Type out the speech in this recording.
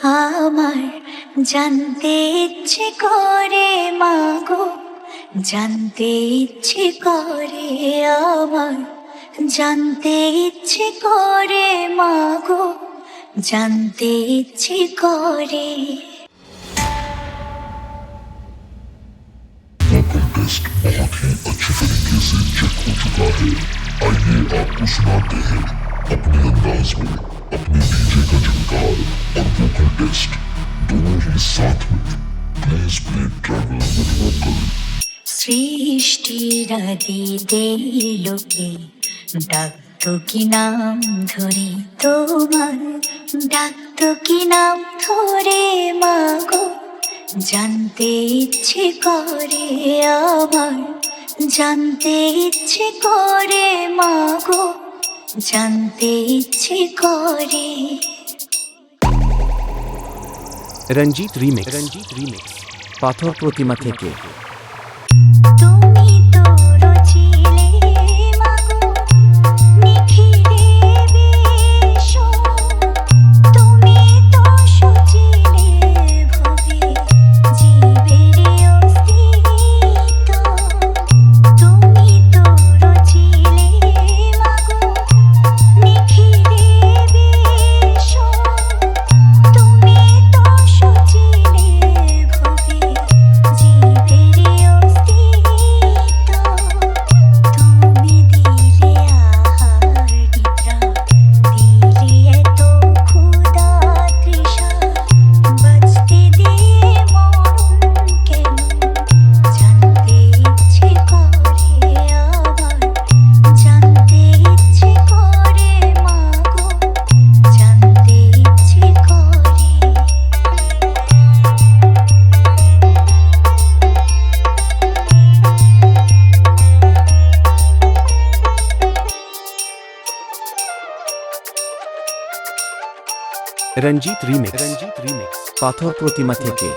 আমার জানতে ইচ্ছে করে মাগো, জানতে ইচ্ছে করে আমার, জানতে ইচ্ছে করে মাগো, জানতে ইচ্ছে করে। वोकल टेस्ट बहुत ही अच्छे तरीके से चेक हो चुका है। आइए आपको सुनाते हैं अपने अंदाज में अपने डीजे का झंकार और वोकल टेस्ट दोनों ही साथ में। Please play travel with vocal. সৃষ্টির আদিতে লোকে ডাকতো কি নাম ধরে তোমার, ডাকতো কি নাম ধরে মাগো, জানতে ইচ্ছে করে আমার, জানতে ইচ্ছে করে মাগো, জানতে ইচ্ছে করে। রঞ্জিত রিমিক্স পাথর প্রতিমা থেকে। তুমি তো রচিলে মাগো নিখিলে বিশ্বর, তুমি তো সচিলে ভবে জীবের অস্তিত্ব, তুমি তো রচিলে মাগো নিখিলে বিশ্বর, তুমি তো সচিলে ভবে জীবের অস্তিত্ব, তুমি দিলে আহার নিদ্রা, দিলে এত ক্ষুধা তৃষা, বাঁচতে দিয়ে মরণ কেন, জানতে ইচ্ছে করে আমার, জানতে ইচ্ছে করে মাগো, জানতে ইচ্ছে করে। রঞ্জিত রিমিক্স পাথর প্রতিমা থেকে।